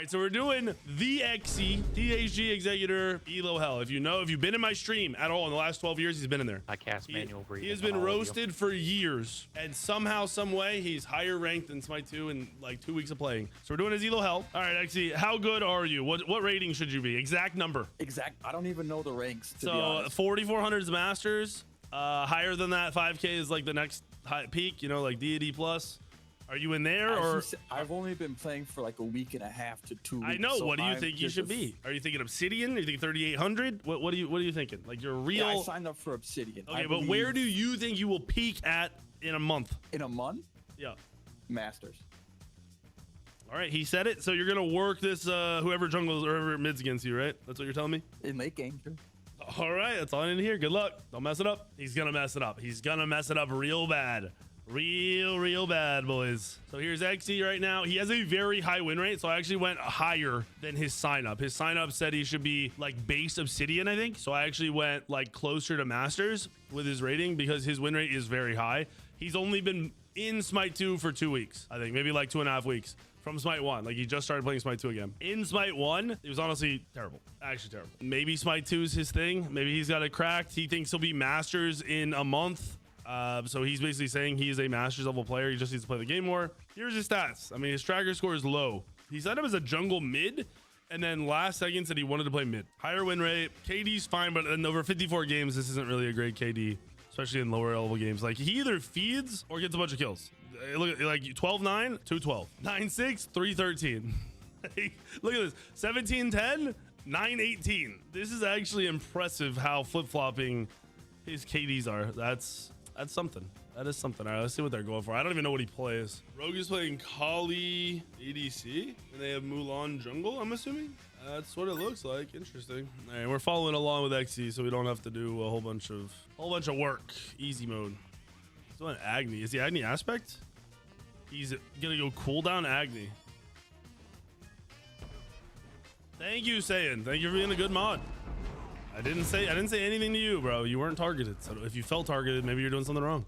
right, so we're doing the Exie, THG Executor, Elo Hell. If you've been in my stream at all in the last 12 years, he's been in there. I cast manual breathing. He has been roasted for years, and somehow, some way, he's higher ranked than Smite 2 in like 2 weeks of playing. So we're doing his Elo Hell. All right, Exie, how good are you? What rating should you be? Exact number. Exact. I don't even know the ranks. So 4,400 is Masters. Higher than that, 5K is like the next high peak. You know, like Deity Plus. Are you in there, or I've only been playing for like a week and a half to 2 weeks. I know. So what do you think you should be? Are you thinking Obsidian? Are you thinking 3,800? What are you thinking? Like your real? Yeah, I signed up for Obsidian. Okay, but where do you think you will peak at in a month? In a month? Yeah. Masters. All right, he said it. So you're gonna work this whoever jungles or whoever mids against you, right? That's what you're telling me. In late game, sure. All right, that's all I need to hear. Good luck. Don't mess it up. He's gonna mess it up. He's gonna mess it up real bad. Real bad, boys. So here's Exie right now. He has a very high win rate, so I actually went higher than his sign up. His sign up said he should be like base Obsidian, I think. So I actually went like closer to Masters with his rating because his win rate is very high. He's only been in Smite 2 for 2 weeks, I think, maybe like 2.5 weeks from Smite 1. Like he just started playing Smite 2 again. In Smite 1, it was honestly terrible. Actually terrible. Maybe Smite 2 is his thing. Maybe he's got it cracked. He thinks he'll be Masters in a month. So he's basically saying he is a Masters level player. He just needs to play the game more. Here's his stats. I mean, his tracker score is low. He set him as a jungle mid, and then last second said he wanted to play mid. Higher win rate. KD's fine, but in over 54 games, this isn't really a great KD, especially in lower level games. Like he either feeds or gets a bunch of kills. Look at like 12-9, 212, 9-6, 313. Look at this, 17-10, 9-18. This is actually impressive how flip-flopping his KDs are. That's something. That is something. All right, let's see what they're going for. I don't even know what he plays. Rogue is playing Kali ADC, and they have Mulan jungle, I'm assuming. That's what it looks like. Interesting. All right, we're following along with Exie, so we don't have to do a whole bunch of work. Easy mode. He's doing Agni. Is he Agni aspect? He's gonna go cooldown Agni. Thank you, Saiyan. Thank you for being a good mod. I didn't say anything to you, bro. You weren't targeted. So if you felt targeted, maybe you're doing something wrong.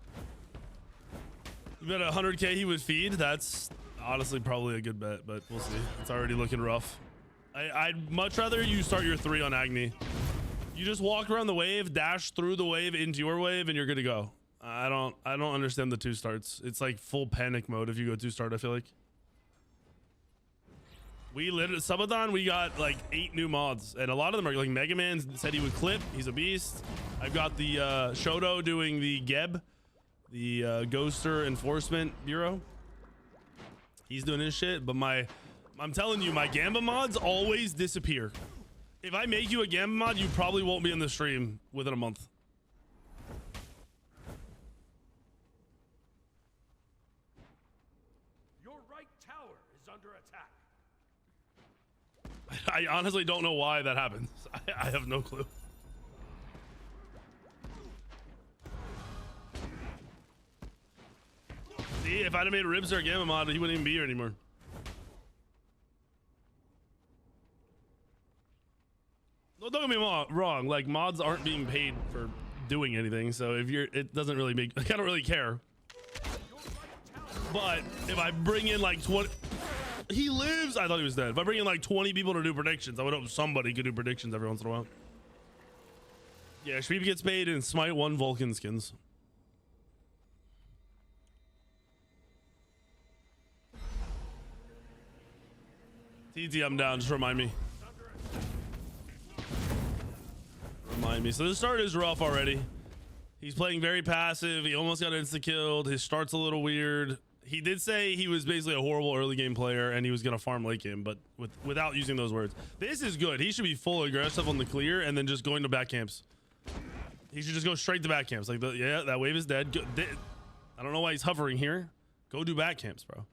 You bet 100K he would feed. That's honestly probably a good bet, but we'll see. It's already looking rough. I'd much rather you start your 3 on Agni. You just walk around the wave, dash through the wave into your wave, and you're good to go. I don't understand the 2 starts. It's like full panic mode if you go 2 start, I feel like. We literally, Subathon, we got like 8 new mods, and a lot of them are like Mega Man said he would clip. He's a beast. I've got the Shoto doing the Geb, the Ghoster Enforcement Bureau. He's doing his shit, but I'm telling you, my Gamba mods always disappear. If I make you a Gamba mod, you probably won't be in the stream within a month. Your right tower is under attack. I honestly don't know why that happens. I have no clue. See, if I'd have made Ribs or a Gamma mod, he wouldn't even be here anymore. No, don't get me wrong. Like, mods aren't being paid for doing anything, so if it doesn't really make, I don't really care. But if I bring in like 20, he lives. I thought he was dead. If I bring in like 20 people to do predictions, I would hope somebody could do predictions every once in a while. Yeah, Shreep gets paid in Smite 1 Vulcan skins. TT, I'm down. Just remind me. So the start is rough already. He's playing very passive. He almost got insta-killed. His start's a little weird. He did say he was basically a horrible early game player and he was going to farm late game, but without using those words. This is good. He should be full aggressive on the clear and then just going to back camps. He should just go straight to back camps. Like, yeah, that wave is dead. I don't know why he's hovering here. Go do back camps, bro.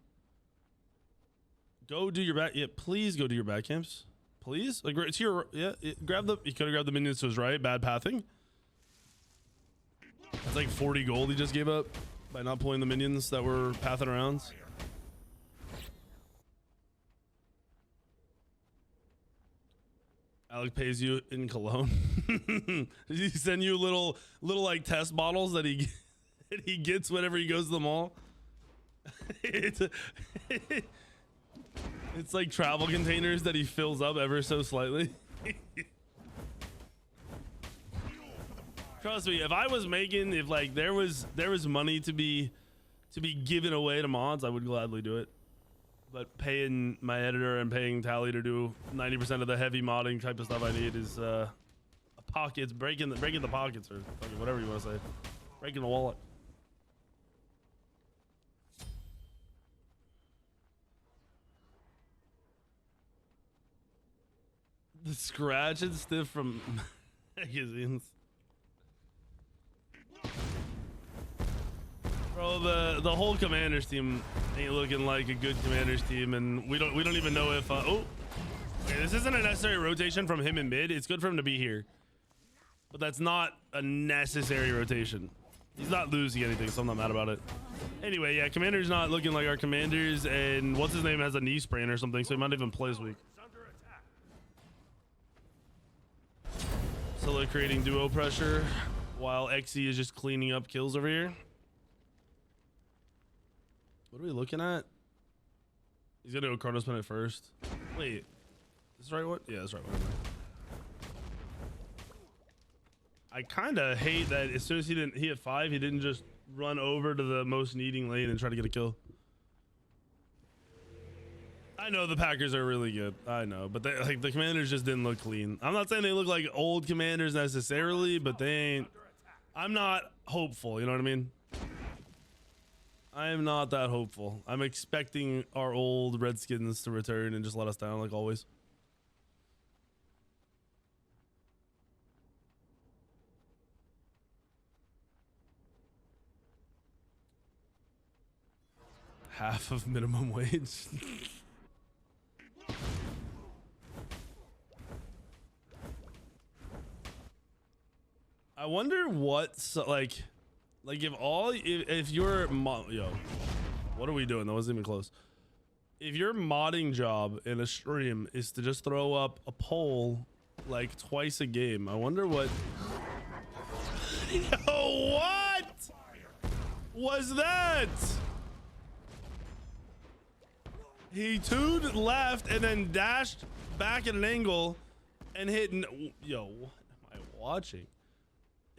Go do your back. Yeah, please go do your back camps. Please. Like, it's here. Yeah, grab the. He could have grabbed the minions to his right. Bad pathing. That's like 40 gold he just gave up by not pulling the minions that were pathing around. Alec pays you in Cologne. Did he send you little like test bottles that he gets whenever he goes to the mall? It's like travel containers that he fills up ever so slightly. Trust me, if I was making, if like there was money to be given away to mods, I would gladly do it. But paying my editor and paying Tally to do 90% of the heavy modding type of stuff I need is pockets, breaking the pockets, or whatever you want to say, breaking the wallet. The scratch and stiff from magazines. Bro, the whole Commanders team ain't looking like a good Commanders team, and we don't even know if oh, okay, this isn't a necessary rotation from him in mid. It's good for him to be here, but that's not a necessary rotation. He's not losing anything, so I'm not mad about it. Anyway, yeah, Commanders not looking like our Commanders, and what's his name has a knee sprain or something, so he might even play this week. Scylla creating duo pressure while Exie is just cleaning up kills over here. What are we looking at? He's gonna go Chronos Pin at first. Wait, is this the right one? Yeah, that's the right one. I kind of hate that as soon as he had 5, he didn't just run over to the most needing lane and try to get a kill. I know the Packers are really good. I know, but like the Commanders just didn't look clean. I'm not saying they look like old Commanders necessarily, but they ain't. I'm not hopeful. You know what I mean? I am not that hopeful. I'm expecting our old Redskins to return and just let us down like always. Half of minimum wage. I wonder what's like if you're yo, what are we doing? That wasn't even close. If your modding job in a stream is to just throw up a poll like twice a game, I wonder what. Yo, what was that? He 2'd left and then dashed back at an angle and hit. Yo, what am I watching?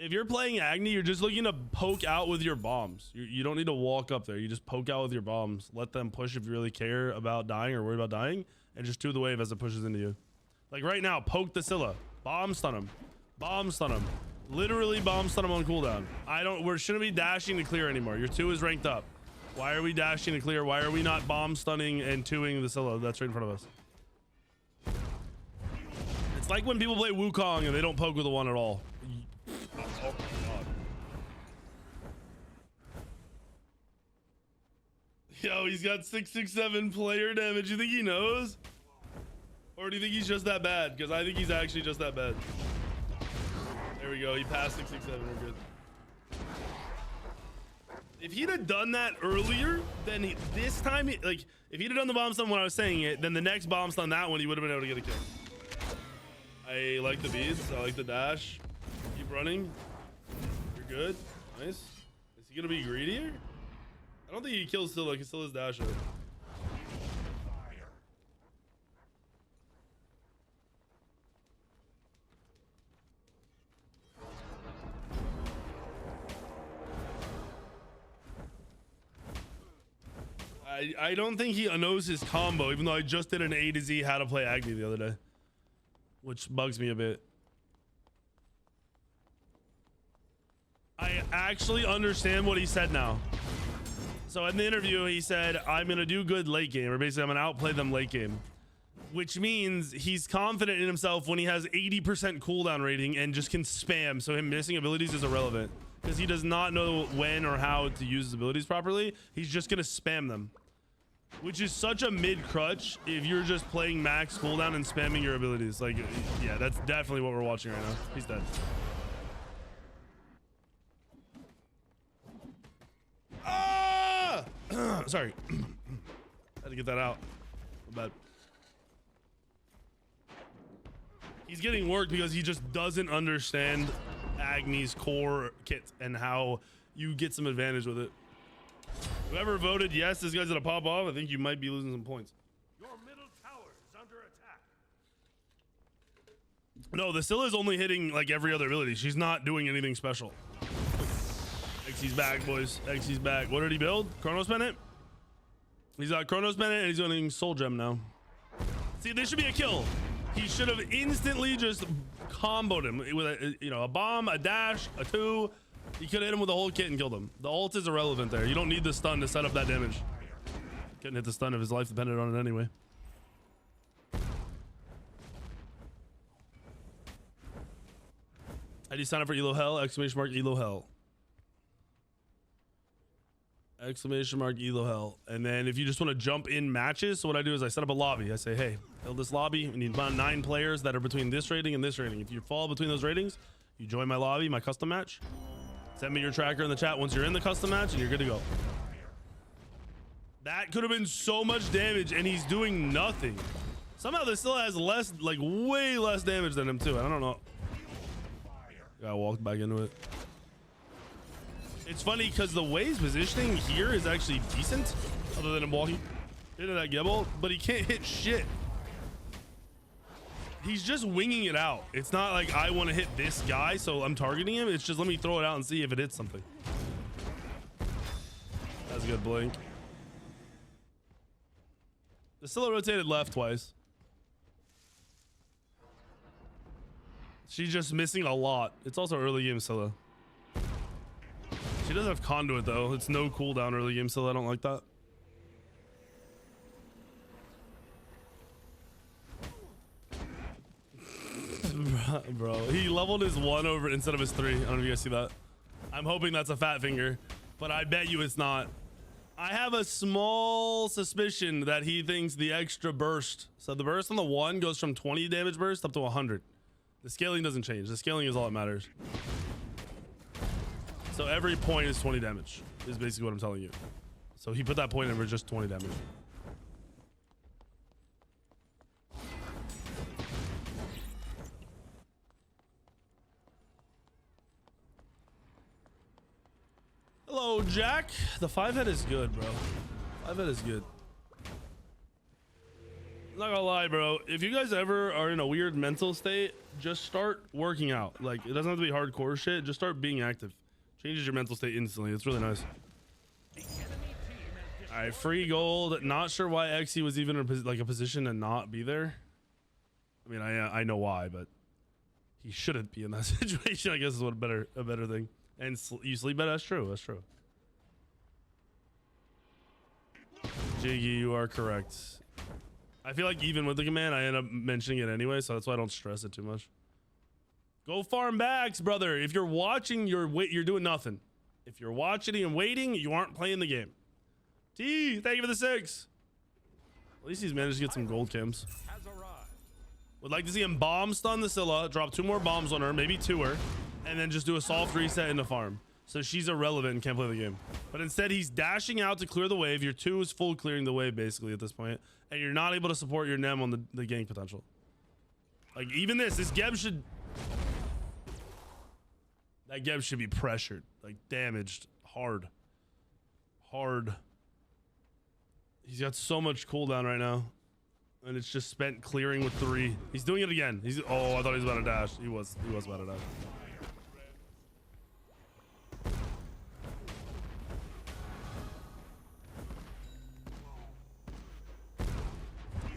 If you're playing Agni, you're just looking to poke out with your bombs. You don't need to walk up there. You just poke out with your bombs. Let them push if you really care about dying or worry about dying, and just do the wave as it pushes into you. Like right now, poke the Scylla. Bomb stun him. Bomb stun him. Literally bomb stun him on cooldown. We shouldn't be dashing to clear anymore. Your 2 is ranked up. Why are we dashing to clear? Why are we not bomb stunning and 2ing the Scylla that's right in front of us? It's like when people play Wukong and they don't poke with the 1 at all. Oh my god. Yo, he's got 667 player damage. You think he knows? Or do you think he's just that bad? Because I think he's actually just that bad. There we go. He passed 667. We're good. If he'd have done that earlier, then this time, like, if he'd have done the bomb stun when I was saying it, then the next bomb stun, that one, he would have been able to get a kill. I like the beads. I like the dash. Keep running. You're good. Nice. Is he gonna be greedier? I don't think he kills Scylla. He can still his dash up. I don't think he knows his combo, even though I just did an A to Z how to play Agni the other day, which bugs me a bit. I actually understand what he said now. So in the interview, he said, I'm going to do good late game, or basically I'm going to outplay them late game, which means he's confident in himself when he has 80% cooldown rating and just can spam. So him missing abilities is irrelevant because he does not know when or how to use his abilities properly. He's just going to spam them, which is such a mid crutch if you're just playing max cooldown and spamming your abilities. Like, yeah, that's definitely what we're watching right now. He's dead. Ah! Sorry. Had to get that out. My bad. He's getting worked because he just doesn't understand Agni's core kit and how you get some advantage with it. Whoever voted yes, this guy's gonna pop off, I think you might be losing some points. Your middle No, the Scylla is only hitting like every other ability. She's not doing anything special. Exie's back, boys. Exie's back. What did he build? Chronos Pendant? He's got Chronos Pendant and he's doing Soul Gem now. See, this should be a kill. He should have instantly just comboed him with a bomb, a dash, a 2. He could have hit him with the whole kit and killed him. The ult is irrelevant there. You don't need the stun to set up that damage. Couldn't hit the stun if his life depended on it anyway. How do you sign up for Elo Hell? Exclamation mark Elo Hell. Exclamation mark Elo Hell. And then if you just want to jump in matches, so what I do is I set up a lobby. I say, hey, build this lobby. We need about 9 players that are between this rating and this rating. If you fall between those ratings, you join my lobby, my custom match. Send me your tracker in the chat once you're in the custom match and you're good to go. That could have been so much damage and he's doing nothing. Somehow this still has less, like way less damage than him too. I don't know. I walked back into it. It's funny because the way he's positioning here is actually decent, other than him walking into that gibble, but he can't hit shit. He's just winging it out. It's not like I want to hit this guy, so I'm targeting him. It's just let me throw it out and see if it hits something. That's a good blink. The Scylla rotated left twice. She's just missing a lot. It's also early game Scylla. She doesn't have conduit though. It's no cooldown early game Scylla. I don't like that. Bro, he leveled his 1 over instead of his 3. I don't know if you guys see that. I'm hoping that's a fat finger, but I bet you it's not. I have a small suspicion that he thinks the extra burst. So the burst on the 1 goes from 20 damage burst up to 100. The scaling doesn't change. The scaling is all that matters. So every point is 20 damage is basically what I'm telling you. So he put that point in for just 20 damage. Hello, Jack. The 5-head is good, bro. 5-head is good. Not gonna lie, bro. If you guys ever are in a weird mental state, just start working out. Like, it doesn't have to be hardcore shit. Just start being active. Changes your mental state instantly. It's really nice. All right, free gold. Not sure why Exie was even in a position to not be there. I mean, I know why, but he shouldn't be in that situation. I guess is what a better thing. And you sleep better. That's true. That's true. Jiggy, you are correct. I feel like even with the command, I end up mentioning it anyway, so that's why I don't stress it too much. Go farm bags, brother. If you're watching, you're doing nothing. If you're watching and waiting, you aren't playing the game. T, thank you for the 6. At least he's managed to get some gold cams. Would like to see him bomb stun the Scylla, drop 2 more bombs on her, maybe 2 her, and then just do a soft reset into farm. So she's irrelevant and can't play the game. But instead, he's dashing out to clear the wave. Your 2 is full clearing the wave basically at this point, and you're not able to support your Nem on the gank potential. Like even this Geb should. That Geb should be pressured, like damaged, hard. He's got so much cooldown right now. And it's just spent clearing with 3. He's doing it again. Oh, I thought he was about to dash. He was about to dash.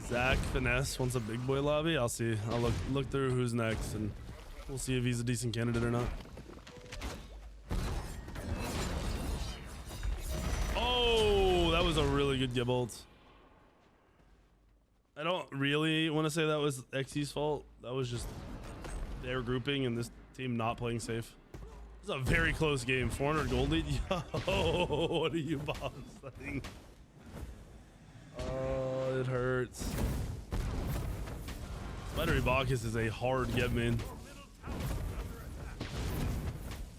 Zach Finesse wants a big boy lobby. I'll see. I'll look through who's next and we'll see if he's a decent candidate or not. Oh, that was a really good Gibbolt. I don't really want to say that was Exie's fault. That was just their grouping and this team not playing safe. This is a very close game. 400 gold lead. Yo, what are you bombs saying? Oh, it hurts. Spidery Bacchus is a hard get man.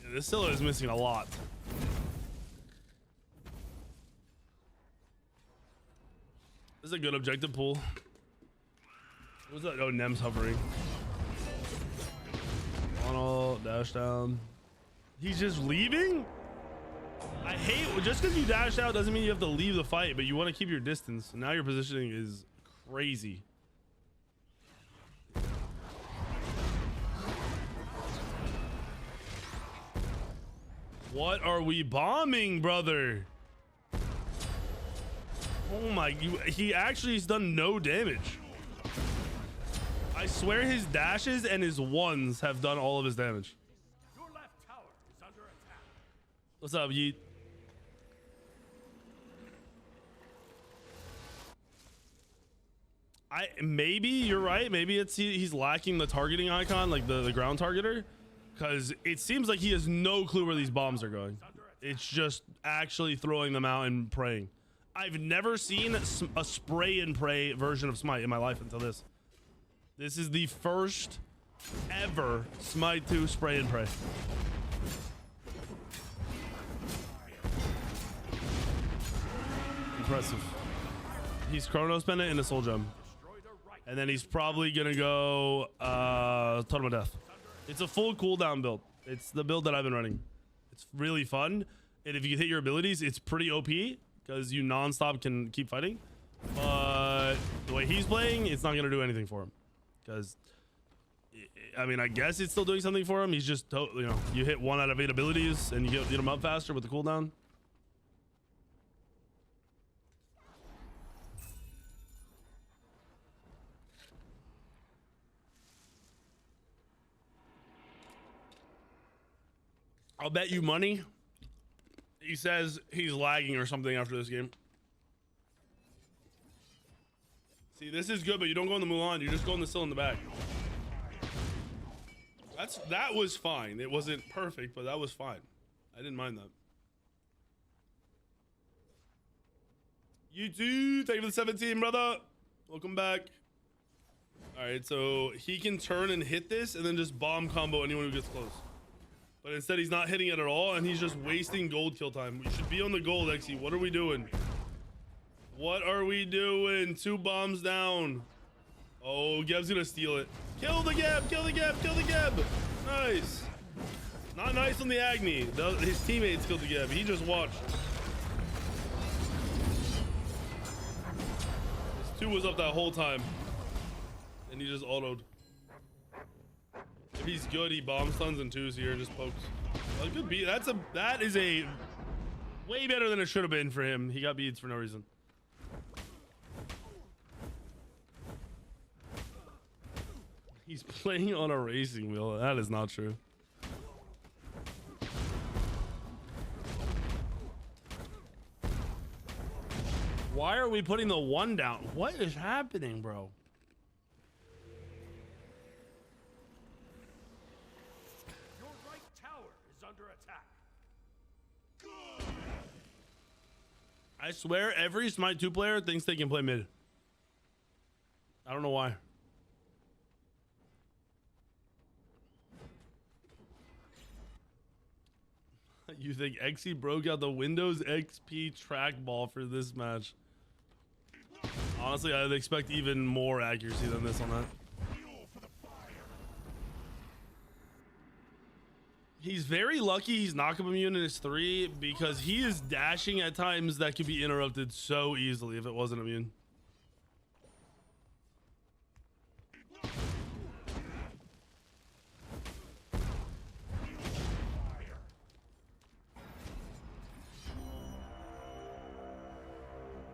Yeah, this Scylla is missing a lot. This is a good objective pool. What was that? Oh, Nem's hovering. On dash down. He's just leaving? I hate just because you dash out doesn't mean you have to leave the fight, but you want to keep your distance. Now your positioning is crazy. What are we bombing, brother? Oh my, he actually has done no damage. I swear his dashes and his ones have done all of his damage. Your left tower is under attack. What's up, Yeet? Maybe you're right. Maybe it's he's lacking the targeting icon, like the ground targeter, because it seems like he has no clue where these bombs are going. It's just actually throwing them out and praying. I've never seen a spray and pray version of Smite in my life until this. This is the first ever Smite 2 spray and pray. Impressive. He's Chronos Pendant and a Soul Gem. And then he's probably gonna go Totem of Death. It's a full cooldown build. It's the build that I've been running. It's really fun. And if you hit your abilities, it's pretty OP because you non-stop can keep fighting. But the way he's playing, it's not gonna do anything for him. Because I mean, I guess it's still doing something for him. He's just, you know, you hit 1 out of 8 abilities and you get him up faster with the cooldown. I'll bet you money he says he's lagging or something after this game. See, this is good, but you don't go in the Mulan. You just go in the still in the back. That was fine. It wasn't perfect, but that was fine. I didn't mind that. You too. Thank you for the 17, brother. Welcome back. All right, so he can turn and hit this and then just bomb combo anyone who gets close. But instead, he's not hitting it at all, and he's just wasting gold kill time. We should be on the gold, Exie. What are we doing? What are we doing? 2 bombs down. Oh, Geb's gonna steal it. Kill the Geb! Kill the Geb! Kill the Geb! Nice. Not nice on the Agni. His teammates killed the Geb. He just watched. His 2 was up that whole time. And he just autoed. If he's good, he bomb stuns and 2s here and just pokes. Well, good beat. That is a way better than it should have been for him. He got beads for no reason. He's playing on a racing wheel. That is not true. Why are we putting the 1 down? What is happening, bro? I swear every Smite 2 player thinks they can play mid. I don't know why. You think Exie broke out the Windows XP trackball for this match? Honestly, I'd expect even more accuracy than this on that. He's very lucky he's knockup immune in his 3 because he is dashing at times that could be interrupted so easily if it wasn't immune.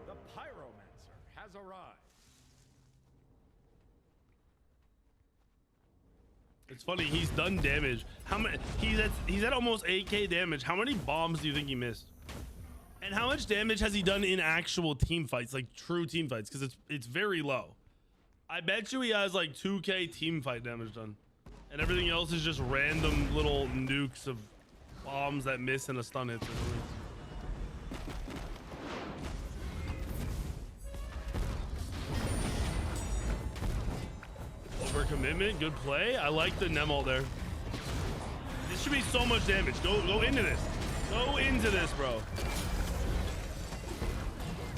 The Pyromancer has arrived. It's funny, he's done damage. How many? He's at almost 8k damage. How many bombs do you think he missed? And how much damage has he done in actual team fights, like true team fights? Because it's very low. I bet you he has like 2k team fight damage done, and everything else is just random little nukes of bombs that miss and a stun hits. Overcommitment, good play. I like the Nemol there. This should be so much damage. Go into this. Go into this, bro.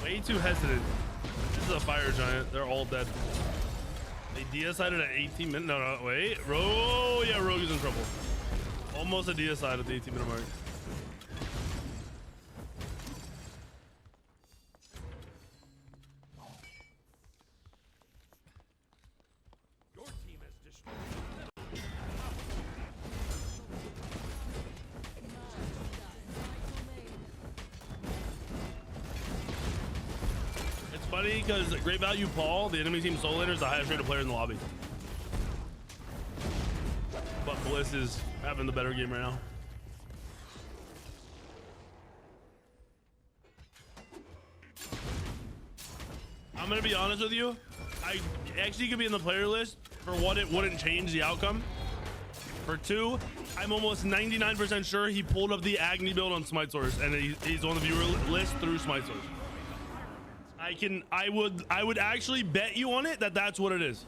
Way too hesitant. This is a fire giant. They're all dead. They decided at 18 minutes. No, wait. Oh, yeah, Rogue is in trouble. Almost a deicide at the 18-minute mark. funny because Great Value Paul, the enemy team solo laner, is the highest rated player in the lobby. But Bliss is having the better game right now. I'm gonna be honest with you. I actually could be in the player list. For one, it wouldn't change the outcome. For two, I'm almost 99% sure he pulled up the Agni build on Smite Source, and he's on the viewer list through Smite Source. I would actually bet you on it that that's what it is.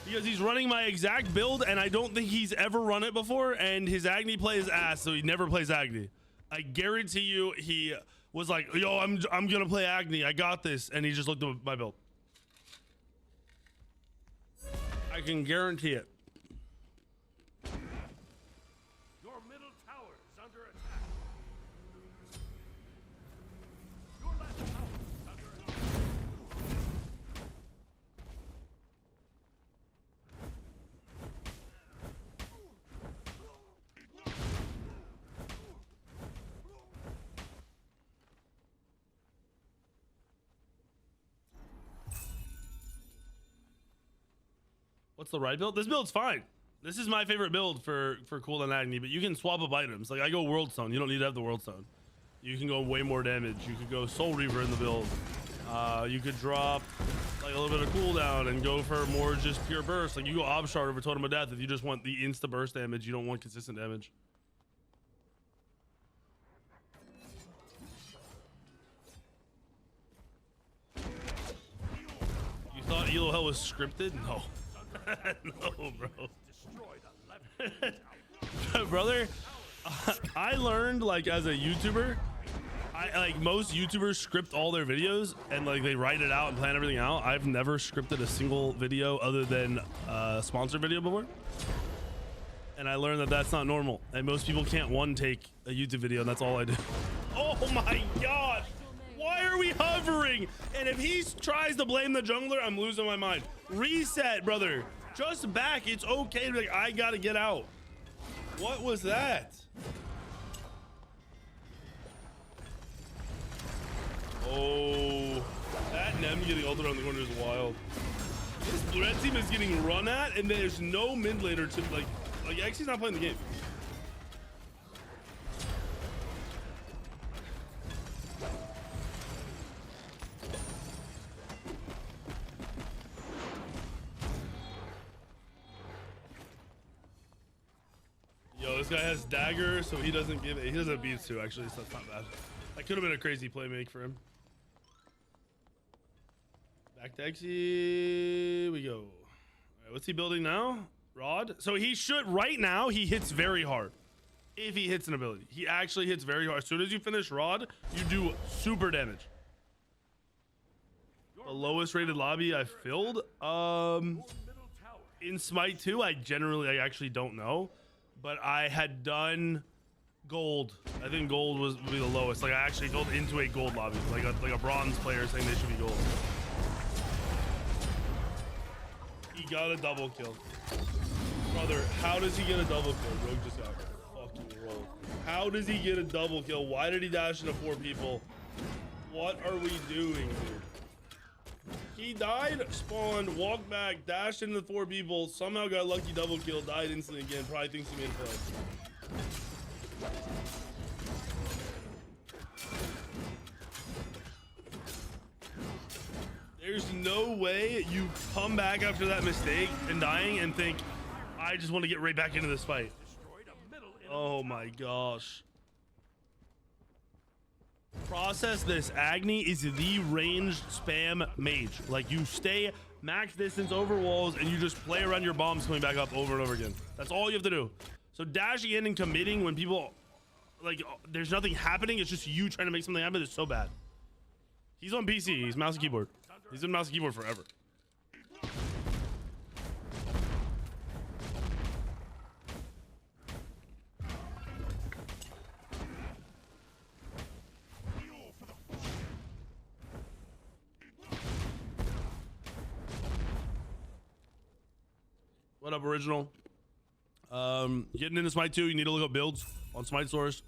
Because he's running my exact build, and I don't think he's ever run it before, and his Agni play is ass, so he never plays Agni. I guarantee you he was like, yo, I'm gonna play Agni, I got this, and he just looked at my build. I can guarantee it. Your middle tower is under attack. Your left tower is under attack. What's the right build? This build's fine. This is my favorite build for cooldown Agni, but you can swap up items. Like I go World Stone. You don't need to have the World Stone. You can go way more damage. You could go Soul Reaver in the build. You could drop like a little bit of cooldown and go for more just pure burst. Like you go Ob Shard over Totem of Death if you just want the insta burst damage. You don't want consistent damage. You thought Elo Hell was scripted? No. No, bro. Brother, I learned like as a YouTuber, like most YouTubers script all their videos and like they write it out and plan everything out. I've never scripted a single video other than a sponsored video before. And I learned that that's not normal. And most people can't one take a YouTube video, and that's all I do. Oh my gosh. Why are we hovering? And if he tries to blame the jungler, I'm losing my mind. Reset, brother. Just back. It's okay to be like, I gotta get out. What was that? Oh, that Nem getting ulted on the corner is wild. This red team is getting run at, and there's no mid laner to like Exie's not playing the game. Yo, this guy has dagger, so he doesn't give it. He doesn't have beats too, actually, so that's not bad. That could have been a crazy play make for him. Back to Exie we go. All right, what's he building now? Rod. So he should, right now, he hits very hard. If he hits an ability, he actually hits very hard. As soon as you finish Rod, you do super damage. The lowest rated lobby I filled, in Smite 2, I actually don't know. But I had done gold. I think gold would be the lowest. Like I actually filled into a gold lobby, like a bronze player saying they should be gold. He got a double kill. Brother, how does he get a double kill? Rogue just got fucking rolled. How does he get a double kill? Why did he dash into 4 people? What are we doing here? He died, spawned, walked back, dashed into 4 people, somehow got lucky double kill, died instantly again, probably thinks he made a play. There's no way you come back after that mistake and dying and think, I just want to get right back into this fight. Oh my gosh. Process this. Agni is the ranged spam mage. Like you stay max distance over walls and you just play around your bombs coming back up over and over again. That's all you have to do. So dashing in and committing when people like there's nothing happening, it's just you trying to make something happen is so bad. He's on PC, he's mouse and keyboard. He's been mouse and keyboard forever. What up, original? Getting into Smite 2, you need to look up builds on Smite Source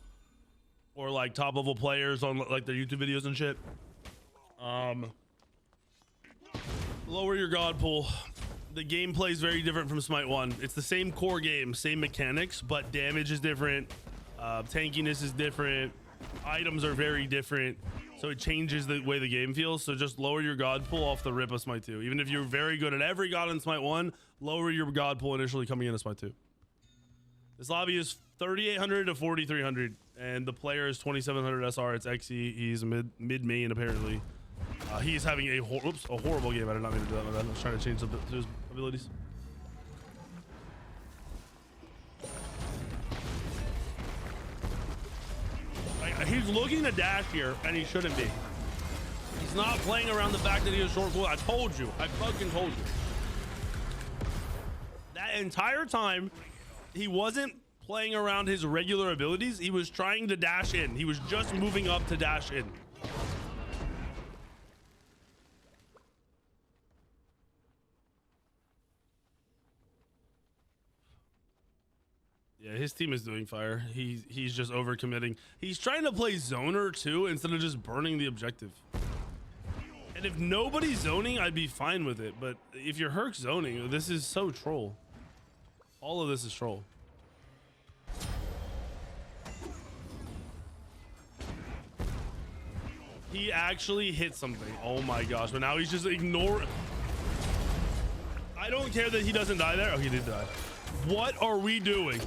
or like top level players on like their YouTube videos and shit. Lower your god pool. The gameplay is very different from Smite 1. It's the same core game, same mechanics, but damage is different. Tankiness is different. Items are very different. So it changes the way the game feels. So just lower your god pool off the rip of Smite 2. Even if you're very good at every god in Smite 1, lower your god pool initially coming into Smite 2. This lobby is 3,800 to 4,300, and the player is 2,700 SR. It's Exie. He's mid main apparently. He's having a horrible game. I did not mean to do that. My bad. I was trying to change his abilities. He's looking to dash here, and he shouldn't be. He's not playing around the fact that he has short cooldown. I told you. I fucking told you. That entire time, he wasn't playing around his regular abilities. He was trying to dash in. He was just moving up to dash in. Yeah, his team is doing fire. He's just overcommitting. He's trying to play zoner too instead of just burning the objective. And if nobody's zoning, I'd be fine with it. But if you're Herc zoning, this is so troll. All of this is troll. He actually hit something. Oh my gosh. But now he's just ignoring. I don't care that he doesn't die there. Oh, he did die. What are we doing?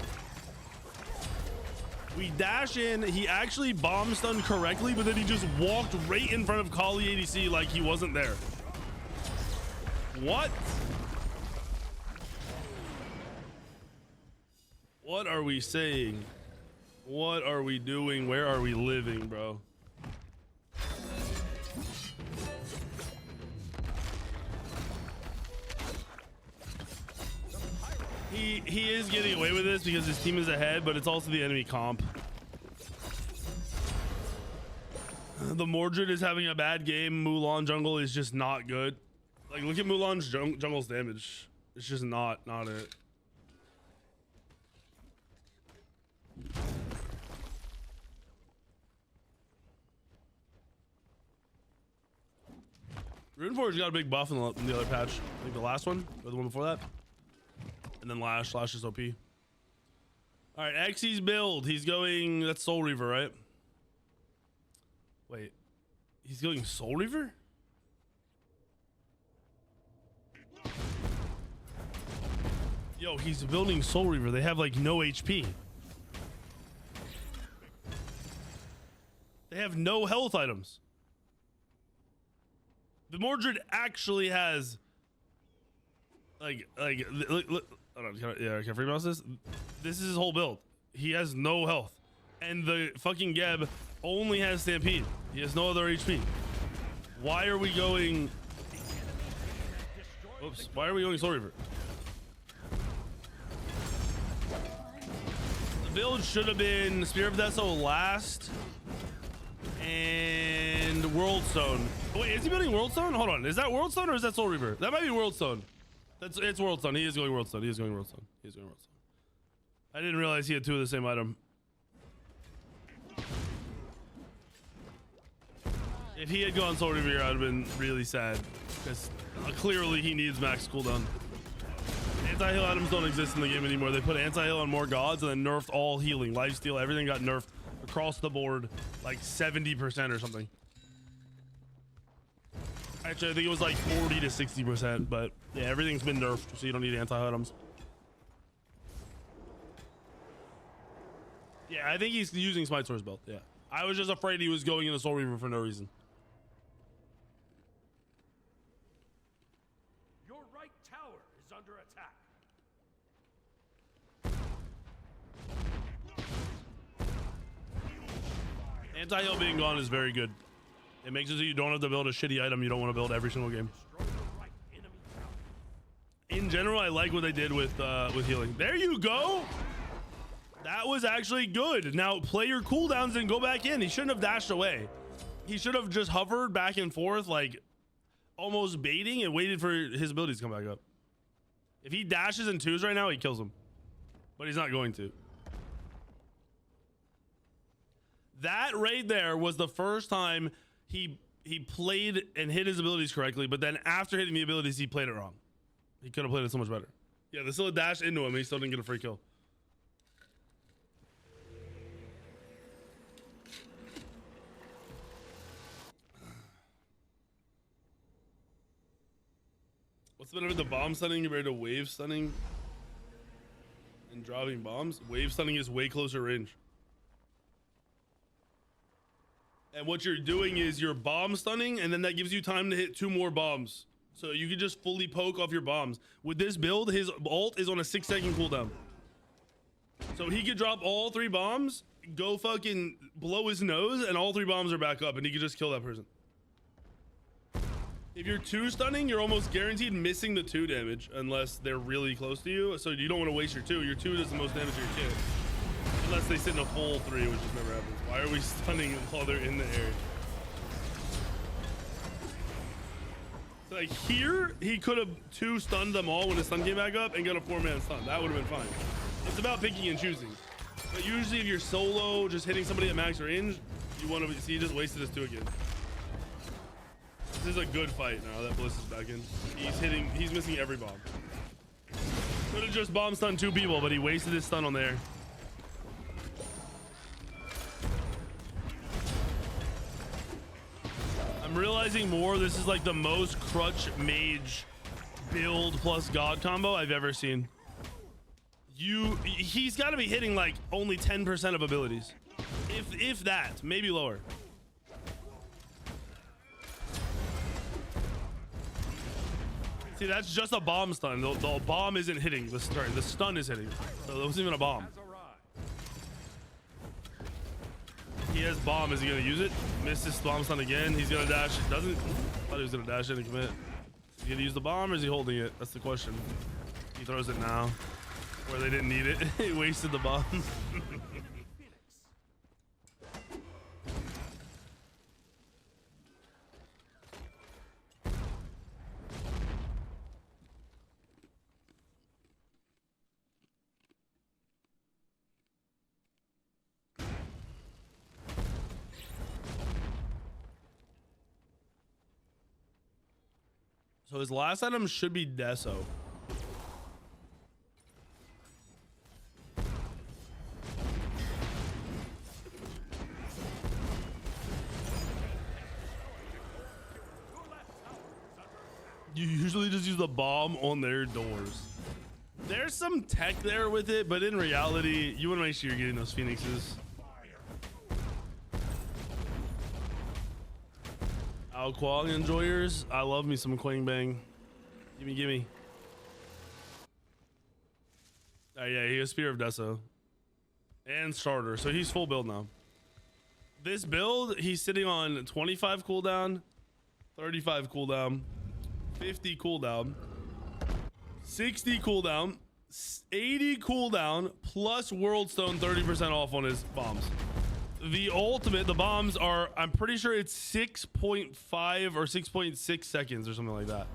We dash in. He actually bomb stunned correctly, but then he just walked right in front of Kali ADC like he wasn't there. What? What are we saying? What are we doing? Where are we living, bro? He is getting away with this because his team is ahead, but it's also the enemy comp. The Mordred is having a bad game. Mulan jungle is just not good. Like, look at Mulan's jungle's damage. It's just not it. Runeforge got a big buff in the other patch. I think the last one or the one before that. And then Lash is OP. All right, Exie's build. He's going, that's Soul Reaver, right? Wait, he's going Soul Reaver? Yo, he's building Soul Reaver. They have like no HP. They have no health items. The Mordred actually has look. Hold on, can I free mouse this? This is his whole build. He has no health. And the fucking Geb only has Stampede. He has no other HP. Why are we going... Oops. Why are we going Soul Reaver? The build should have been Spear of Deso last. And World Stone. Wait, is he building World Stone? Hold on. Is that World Stone or is that Soul Reaver? That might be World Stone. It's World Stone. He is going World Stone. He is going World Stone. He is going World Stone. I didn't realize he had two of the same item. If he had gone Soul Reaver, I'd have been really sad because clearly he needs max cooldown. Anti-heal items don't exist in the game anymore. They put anti-heal on more gods and then nerfed all healing, lifesteal, everything got nerfed across the board, like 70% or something. Actually, I think it was like 40 to 60%, but yeah, everything's been nerfed, so you don't need anti-items. Yeah, I think he's using Smite Source belt. Yeah, I was just afraid he was going into Soul Reaver for no reason. Your right tower is under attack. Anti-heal being gone is very good. It makes it so you don't have to build a shitty item you don't want to build every single game. In general, I like what they did with healing. There you go. That was actually good. Now play your cooldowns and go back in. He shouldn't have dashed away. He should have just hovered back and forth, like almost baiting, and waited for his abilities to come back up. If he dashes in twos right now, he kills him, but he's not going to. That right there was the first time he he played and hit his abilities correctly, but then after hitting the abilities, he played it wrong. He could have played it so much better. Yeah, they still dashed into him. He still didn't get a free kill. What's the benefit of the bomb stunning compared to wave stunning and dropping bombs? Wave stunning is way closer range. And what you're doing is you're bomb stunning, and then that gives you time to hit 2 more bombs. So you can just fully poke off your bombs. With this build, his ult is on a 6-second cooldown. So he could drop all 3 bombs, go fucking blow his nose, and all 3 bombs are back up, and he could just kill that person. If you're 2 stunning, you're almost guaranteed missing the 2 damage unless they're really close to you. So you don't want to waste your 2. Your 2 does the most damage to your kit. Unless they sit in a full 3, which just never happens. Why are we stunning while they're in the air? So like here, he could have 2 stunned them all when his stun came back up and got a 4-man stun. That would have been fine. It's about picking and choosing. But usually if you're solo, just hitting somebody at max range, you want to see he just wasted his 2 again. This is a good fight now that Bliss is back in. He's missing every bomb. Could have just bomb stunned 2 people, but he wasted his stun on there. I'm realizing more this is like the most crutch mage build plus god combo I've ever seen. He's got to be hitting like only 10% of abilities. If that, maybe lower. See, that's just a bomb stun. The bomb isn't hitting. The stun is hitting. So that wasn't even a bomb. He has bomb. Is he gonna use it? Missed his bomb stun again. He's gonna dash. Doesn't. Thought he was gonna dash in and commit. Is he gonna use the bomb or is he holding it? That's the question. He throws it now, where they didn't need it. He wasted the bomb. So his last item should be Deso. You usually just use the bomb on their doors. There's some tech there with it, but in reality, you want to make sure you're getting those phoenixes. Quality enjoyers, I love me some Quang Bang. Gimme. Oh yeah, he has Spear of Deso and starter, so he's full build now. This build, he's sitting on 25 cooldown, 35 cooldown, 50 cooldown, 60 cooldown, 80 cooldown, plus World Stone 30% off on his bombs. The ultimate, the bombs are, I'm pretty sure it's 6.5 or 6.6 seconds or something like that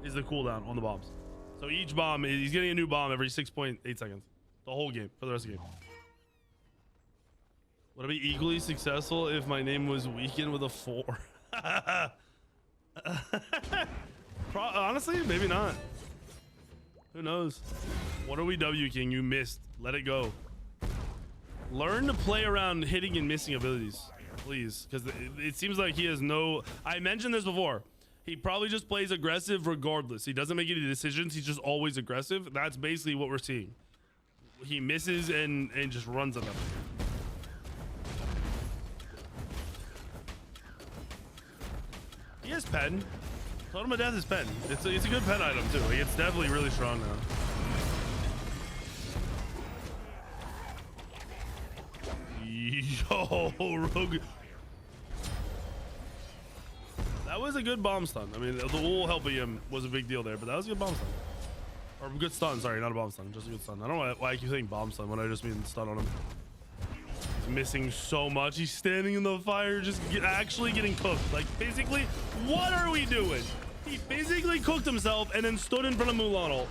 is the cooldown on the bombs. So each bomb, he's getting a new bomb every 6.8 seconds. The whole game, for the rest of the game. Would I be equally successful if my name was Weekend with a 4? Honestly, maybe not. Who knows? What are we, W King? You missed. Let it go. Learn to play around hitting and missing abilities, please, because it seems like he has no. I mentioned this before. He probably just plays aggressive regardless. He doesn't make any decisions. He's just always aggressive. That's basically what we're seeing. He misses and just runs at them. He has pen. Totem of Death is pen. It's a good pen item too. Like, it's definitely really strong now. Yo, Rogue. That was a good bomb stun. I mean, the whole helping him was a big deal there, but that was a good bomb stun. Or good stun, sorry, not a bomb stun, just a good stun. I don't know why I keep saying bomb stun when I just mean stun on him. He's missing so much. He's standing in the fire, just actually getting cooked. Like, basically, what are we doing? He basically cooked himself and then stood in front of Mulan ult.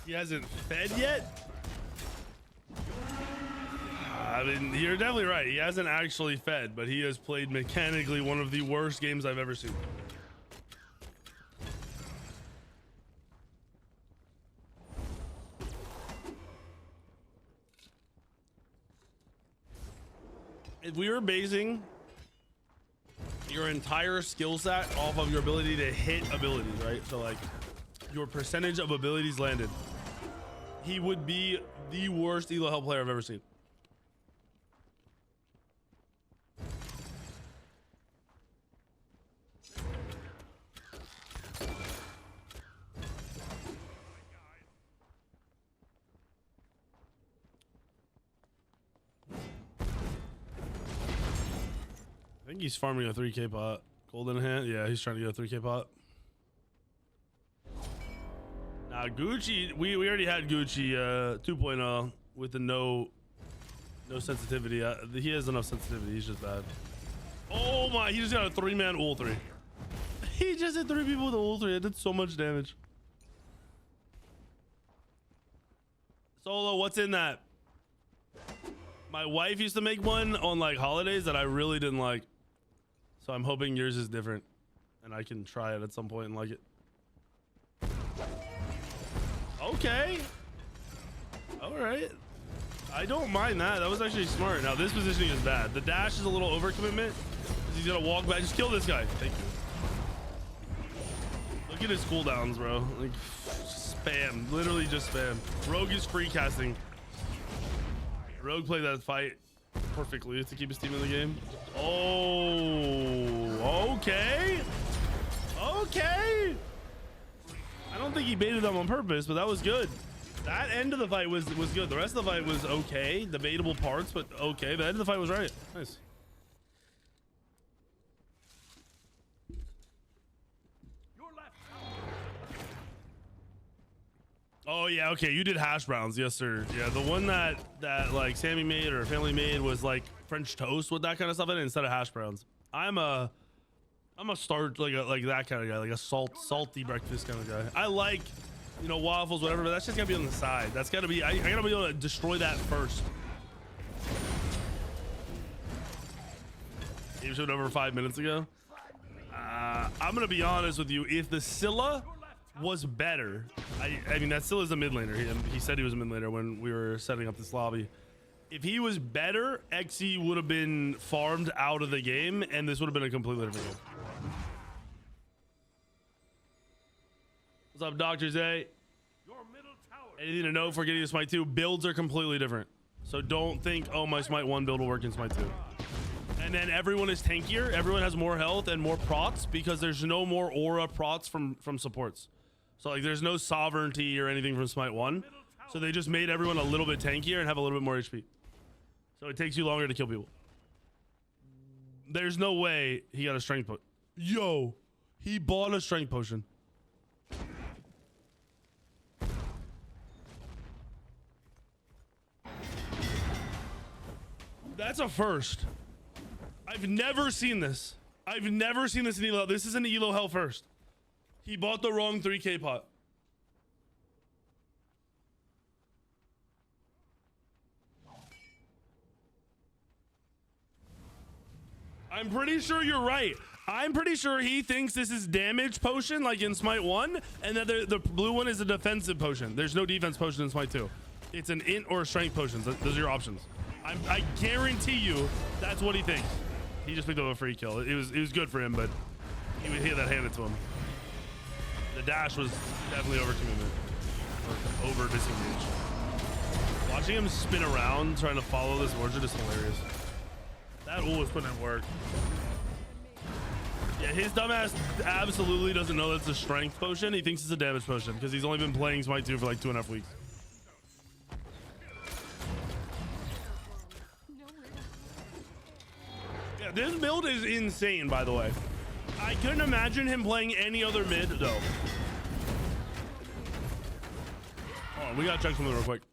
He hasn't fed yet. I mean, you're definitely right. He hasn't actually fed, but he has played mechanically one of the worst games I've ever seen. If we were basing your entire skill set off of your ability to hit abilities, right? So like your percentage of abilities landed, he would be the worst Elo Hell player I've ever seen. I think he's farming a 3K pot. Gold in hand. Yeah, he's trying to get a 3K pot. Nah, Gucci, we already had Gucci 2.0 with the no sensitivity. He has enough sensitivity. He's just bad. Oh my, he just got a 3-man ult 3. He just hit 3 people with the ult 3. It did so much damage. Solo, what's in that? My wife used to make one on like holidays that I really didn't like. So I'm hoping yours is different and I can try it at some point and like it. Okay. All right. I don't mind that. That was actually smart. Now this positioning is bad. The dash is a little overcommitment. He's gonna walk back. Just kill this guy. Thank you. Look at his cooldowns, bro. Like spam. Literally just spam. Rogue is free casting. Rogue played that fight perfectly to keep his team in the game. Oh, okay. Okay. I don't think he baited them on purpose, but that was good. That end of the fight was good. The rest of the fight was okay. Debatable parts, but okay. The end of the fight was right. Nice. Your left tower. Oh yeah, okay. You did hash browns, yes sir. Yeah, the one that like Sammy made or family made was like French toast with that kind of stuff in it instead of hash browns. I'm a start like that kind of guy, like a salty breakfast kind of guy. I like, you know, waffles, whatever, but that's just gotta be on the side. That's gotta be. I gotta be able to destroy that first. Game showed over 5 minutes ago. I'm gonna be honest with you. If the Scylla was better, I mean that Scylla's a mid laner. He said he was a mid laner when we were setting up this lobby. If he was better, Exie would have been farmed out of the game, and this would have been a completely different game. What's up, Dr. Zay? Your middle tower. Anything to know for getting to Smite 2? Builds are completely different. So don't think, oh, my Smite 1 build will work in Smite 2. And then everyone is tankier. Everyone has more health and more procs because there's no more aura procs from supports. So like there's no sovereignty or anything from Smite 1. So they just made everyone a little bit tankier and have a little bit more HP. So it takes you longer to kill people. There's no way he got a strength potion. Yo, he bought a strength potion. That's a first. I've never seen this. I've never seen this in Elo. This is an Elo Hell first. He bought the wrong 3K pot. I'm pretty sure you're right. I'm pretty sure he thinks this is damage potion like in Smite 1 and that the blue one is a defensive potion. There's no defense potion in Smite 2. It's an int or a strength potion. Those are your options. I guarantee you that's what he thinks. He just picked up a free kill. It was good for him, but he had that handed to him. The dash was definitely over commitment. Or over disengage. Watching him spin around trying to follow this orchard is hilarious. That ult was putting in work. Yeah, his dumbass absolutely doesn't know that's a strength potion. He thinks it's a damage potion because he's only been playing Smite 2 for like 2.5 weeks. Yeah, this build is insane, by the way. I couldn't imagine him playing any other mid, though. Oh, we gotta check something real quick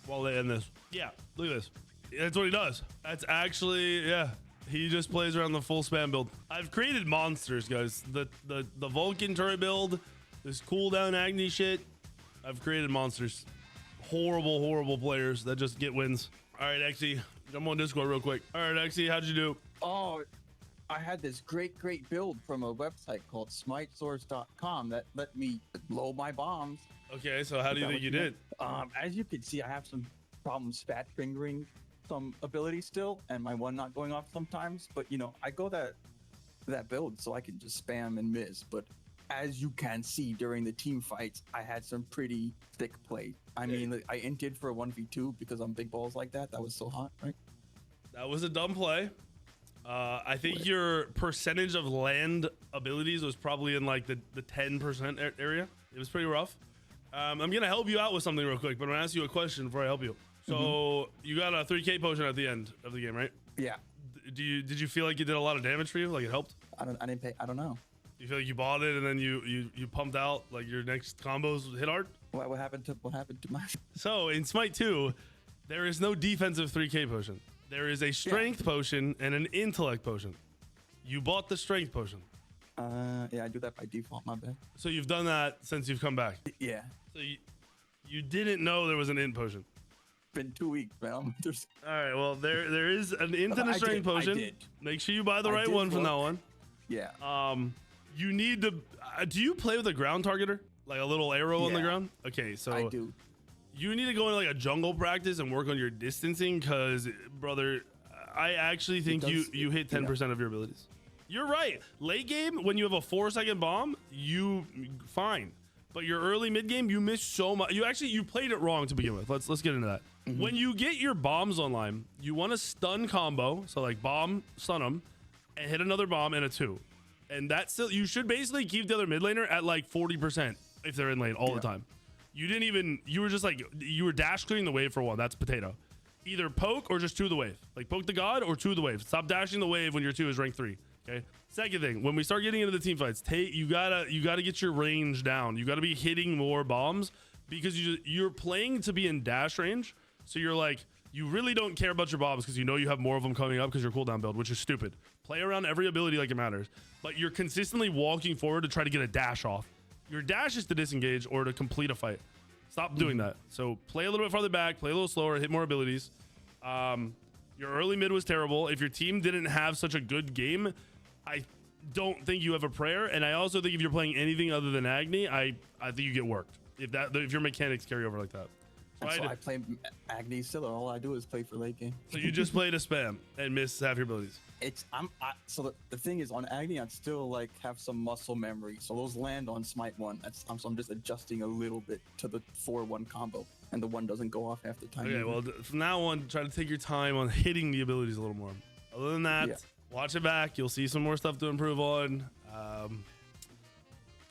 while they end this. Yeah, look at this. That's what he does. That's actually, yeah. He just plays around the full spam build. I've created monsters, guys. The Vulcan turret build, this cooldown Agni shit, I've created monsters. Horrible, horrible players that just get wins. All right, Exie, jump on Discord real quick. All right, Exie, how'd you do? Oh, I had this great build from a website called smitesource.com that let me blow my bombs. Okay, so how do you think you did? As you can see, I have some problems spat fingering some abilities still, and my one not going off sometimes. But you know, I go that build so I can just spam and miss. But as you can see during the team fights, I had some pretty thick play. I mean, like, I inted for a 1v2 because I'm big balls like that. That was so hot, right? That was a dumb play. I think your percentage of land abilities was probably in like the 10% area. It was pretty rough. I'm gonna help you out with something real quick, but I'm gonna ask you a question before I help you. So you got a 3K potion at the end of the game, right? Yeah. Did you feel like it did a lot of damage for you? Like it helped? I didn't pay. I don't know. You feel like you bought it and then you pumped out like your next combos hit hard? What happened to my? So in Smite 2, there is no defensive 3K potion. There is a strength potion and an intellect potion. You bought the strength potion. Yeah, I do that by default. My bad. So you've done that since you've come back. Yeah. So you didn't know there was an int potion. Been 2 weeks, man. All right, well there is an int and a strength potion. I did. Make sure you buy the right one from that one. Yeah. You need to. Do you play with a ground targeter, like a little arrow on the ground? Okay, so I do. You need to go into like a jungle practice and work on your distancing, because brother, I actually think you hit 10% of your abilities. You're right. Late game, when you have a 4-second bomb, you fine. But your early mid game, you miss so much. You played it wrong to begin with. Let's get into that. When you get your bombs online, you want to stun combo. So like bomb, stun them, and hit another bomb and a 2. And that's still, you should basically keep the other mid laner at like 40% if they're in lane all the time. You were just like, you were dash clearing the wave for one. That's potato. Either poke or just 2 the wave. Like poke the god or 2 the wave. Stop dashing the wave when your 2 is rank 3. Okay. Second thing, when we start getting into the team fights, you gotta get your range down. You gotta be hitting more bombs, because you're playing to be in dash range. So you're like, you really don't care about your bombs because you know you have more of them coming up because you're cooldown build, which is stupid. Play around every ability like it matters, but you're consistently walking forward to try to get a dash off. Your dash is to disengage or to complete a fight. Stop doing that. So play a little bit farther back, play a little slower, hit more abilities. Your early mid was terrible. If your team didn't have such a good game, I don't think you have a prayer. And I also think if you're playing anything other than Agni, I think you get worked if your mechanics carry over like that. So I play Agni still. All I do is play for late game. So you just play to spam and miss half your abilities. So the thing is, on Agni, I'd still like have some muscle memory. So those land on Smite 1. So I'm just adjusting a little bit to the 4-1 combo, and the 1 doesn't go off half the time. Okay, well from now on, try to take your time on hitting the abilities a little more. Other than that, watch it back. You'll see some more stuff to improve on.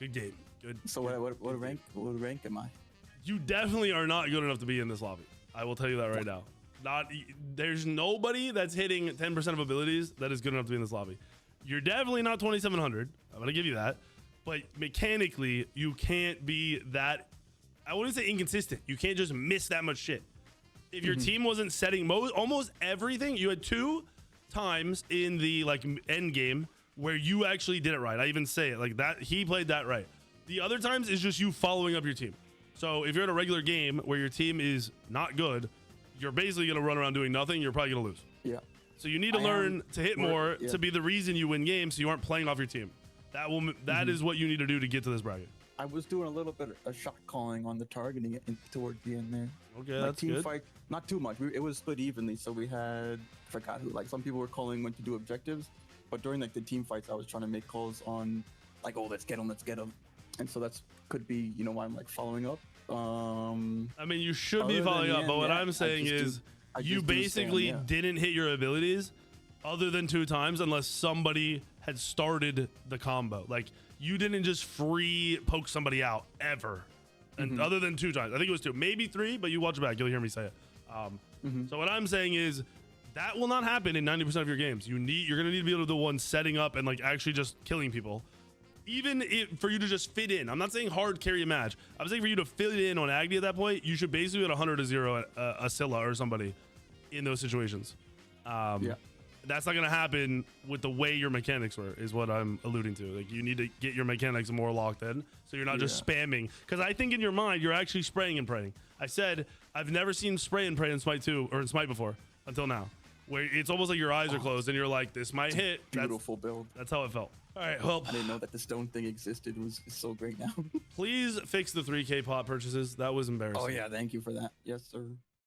Good game. Good. So what rank am I? You definitely are not good enough to be in this lobby. I will tell you that right now. There's nobody that's hitting 10% of abilities that is good enough to be in this lobby. You're definitely not 2700. I'm gonna give you that. But mechanically, you can't be that. I wouldn't say inconsistent. You can't just miss that much shit. If your team wasn't setting almost everything, you had 2 times in the like end game where you actually did it right. I even say it like that. He played that right. The other times is just you following up your team. So if you're in a regular game where your team is not good, you're basically going to run around doing nothing. You're probably going to lose. Yeah. So you need to learn to hit more to be the reason you win games, so you aren't playing off your team. That is what you need to do to get to this bracket. I was doing a little bit of shot calling on the targeting towards the end there. Okay, My that's team good. fight, not too much. It was split evenly, so we had, I forgot who. Like some people were calling when to do objectives, but during like the team fights, I was trying to make calls on like, oh, let's get them. And so that's could be, you know, why I'm like following up. I mean, you should be following up, but what I'm saying is you basically didn't hit your abilities other than 2 times unless somebody had started the combo. Like you didn't just free poke somebody out ever, and other than 2 times. I think it was 2, maybe 3, but you watch it back, you'll hear me say it. So what I'm saying is that will not happen in 90% of your games. You're gonna need to be able to do one setting up and like actually just killing people. Even for you to just fit in. I'm not saying hard carry a match. I'm saying for you to fit in on Agni at that point, you should basically get 100-0 a Scylla or somebody in those situations. that's not going to happen with the way your mechanics were, is what I'm alluding to. Like, you need to get your mechanics more locked in, so you're not just spamming. Because I think in your mind, you're actually spraying and praying. I said, I've never seen spray and pray in Smite 2 or in Smite before until now, where it's almost like your eyes are closed and you're like, this might hit. Beautiful build. That's how it felt. All right, well, I didn't know that the stone thing existed. It's so great now. please fix the 3K pot purchases. That was embarrassing. Oh yeah, thank you for that. Yes, sir.